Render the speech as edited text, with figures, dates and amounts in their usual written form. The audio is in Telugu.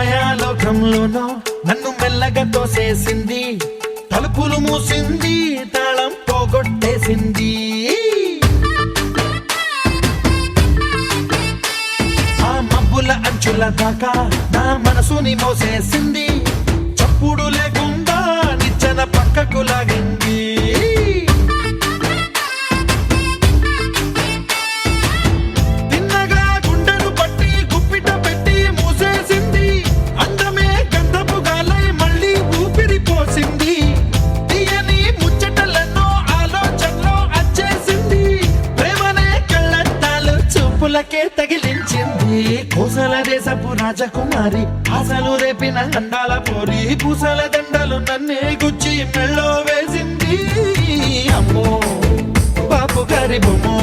మాయాలోకంలోనో నన్ను మెల్లగా తోసేసింది, తలుపులు మూసింది, తాళం పోగొట్టేసింది. ఆ మబ్బుల అంచుల దాకా నా మనసుని మోసేసింది, చప్పుడు లేకుండా నిచ్చెన పక్కకు లాగింది. తగిలించింది కోసల దేశపు రాజకుమారి, ఆశలు రేపిన అండాల పోరి, పూసల దండలు నన్నే గుచ్చి మెళ్ళో వేసింది. అమ్మో బాపు గారి బొమ్మో